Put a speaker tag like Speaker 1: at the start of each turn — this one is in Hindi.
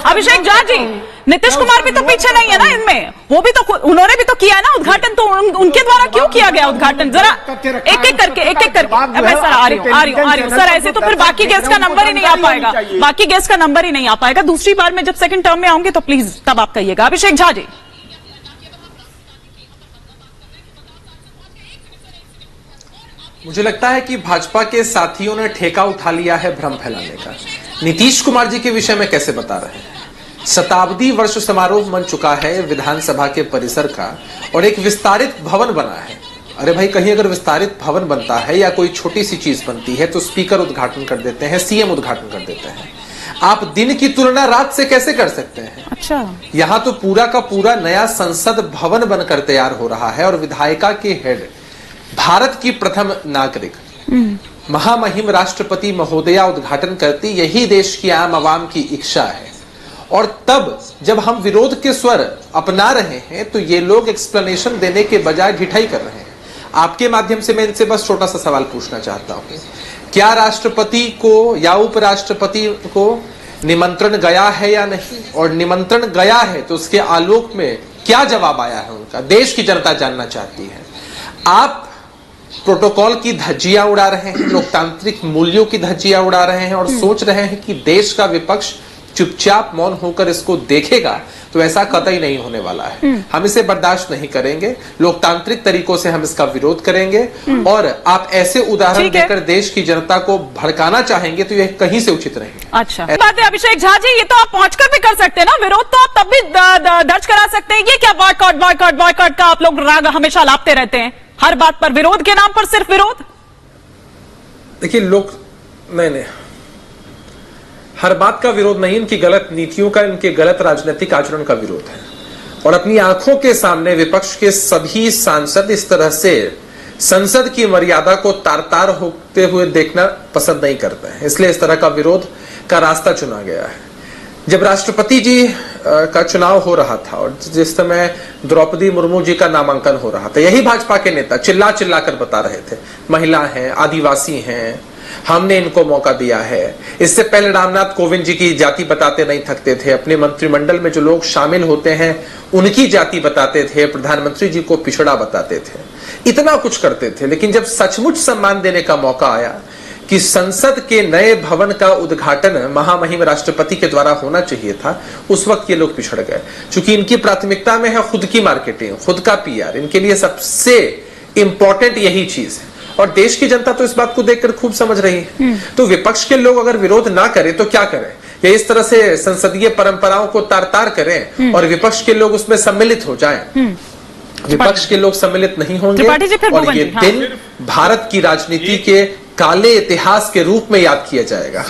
Speaker 1: अभिषेक झा जी, नीतीश कुमार भी तो पीछे नहीं है ना इनमें, वो भी तो उन्होंने भी तो किया है ना उद्घाटन, तो उनके द्वारा क्यों किया गया उद्घाटन? जरा एक एक करके मैं सर आ रही हूँ सर, ऐसे तो फिर बाकी गेस्ट का नंबर ही नहीं आ पाएगा, बाकी गेस्ट का नंबर ही नहीं आ पाएगा। दूसरी बार में जब सेकंड टर्म में आऊंगी तो प्लीज तब आप कहिएगा। अभिषेक झा जी,
Speaker 2: मुझे लगता है कि भाजपा के साथियों ने ठेका उठा लिया है भ्रम फैलाने का। नीतीश कुमार जी के विषय में कैसे बता रहे हैं? शताब्दी वर्ष समारोह बन चुका है विधानसभा के परिसर का और एक विस्तारित भवन बना है। अरे भाई, कहीं अगर विस्तारित भवन बनता है या कोई छोटी सी चीज बनती है तो स्पीकर उद्घाटन कर देते हैं, सीएम उद्घाटन कर देते हैं। आप दिन की तुलना रात से कैसे कर सकते हैं?
Speaker 1: अच्छा, यहाँ
Speaker 2: तो पूरा का पूरा नया संसद भवन बनकर तैयार हो रहा है और विधायिका के हेड, भारत की प्रथम नागरिक महामहिम राष्ट्रपति महोदया उद्घाटन करती, यही देश की आम आवाम की इच्छा है। और तब जब हम विरोध के स्वर अपना रहे हैं तो ये लोग एक्सप्लेनेशन देने के बजाय ढिठाई कर रहे हैं। आपके माध्यम से मैं इनसे बस छोटा सा सवाल पूछना चाहता हूं, क्या राष्ट्रपति को या उपराष्ट्रपति को निमंत्रण गया है या नहीं? और निमंत्रण गया है तो उसके आलोक में क्या जवाब आया है उनका? देश की जनता जानना चाहती है। आप प्रोटोकॉल की धज्जियां उड़ा रहे हैं, लोकतांत्रिक मूल्यों की धज्जियां उड़ा रहे हैं और सोच रहे हैं कि देश का विपक्ष चुपचाप मौन होकर इसको देखेगा, तो ऐसा कतई नहीं होने वाला है। हम इसे बर्दाश्त नहीं करेंगे, लोकतांत्रिक तरीकों से हम इसका विरोध करेंगे। और आप ऐसे उदाहरण देकर देश की जनता को भड़काना चाहेंगे तो यह कहीं से उचित नहीं।
Speaker 1: अच्छा बात है अभिषेक झा जी, ये तो आप पहुंचकर भी कर सकते हैं ना, विरोध तो आप तब भी दर्ज करा सकते हैं। ये क्या बॉयकॉट का आप लोग राग हमेशा लापते रहते हैं, हर बात पर विरोध के नाम पर सिर्फ विरोध?
Speaker 2: देखिए, लोग नहीं, हर बात का विरोध नहीं, इनकी गलत नीतियों का, इनके गलत राजनीतिक आचरण का विरोध है। और अपनी आंखों के सामने विपक्ष के सभी सांसद इस तरह से संसद की मर्यादा को तार-तार होते हुए देखना पसंद नहीं करते हैं, इसलिए इस तरह का विरोध का रास्ता चुना गया है। जब राष्ट्रपति जी का चुनाव हो रहा था और जिस समय द्रौपदी मुर्मू जी का नामांकन हो रहा था, यही भाजपा के नेता चिल्ला चिल्ला कर बता रहे थे, महिला हैं, आदिवासी हैं, हमने इनको मौका दिया है। इससे पहले रामनाथ कोविंद जी की जाति बताते नहीं थकते थे, अपने मंत्रिमंडल में जो लोग शामिल होते हैं उनकी जाति बताते थे, प्रधानमंत्री जी को पिछड़ा बताते थे, इतना कुछ करते थे। लेकिन जब सचमुच सम्मान देने का मौका आया कि संसद के नए भवन का उद्घाटन महामहिम राष्ट्रपति के द्वारा होना चाहिए था, उस वक्त ये लोग पिछड़ गए। क्योंकि इनकी प्राथमिकता में है खुद की मार्केटिंग, खुद का पीआर, इनके लिए सबसे इंपॉर्टेंट यही चीज है। और देश की जनता तो इस बात को देखकर खूब समझ रही है। तो विपक्ष के लोग अगर विरोध ना करें तो क्या करें? या इस तरह से संसदीय परंपराओं को तार-तार करें और विपक्ष के लोग उसमें सम्मिलित हो जाएं? विपक्ष के लोग सम्मिलित नहीं होंगे और ये दिन भारत की राजनीति के काले इतिहास के रूप में याद किया जाएगा।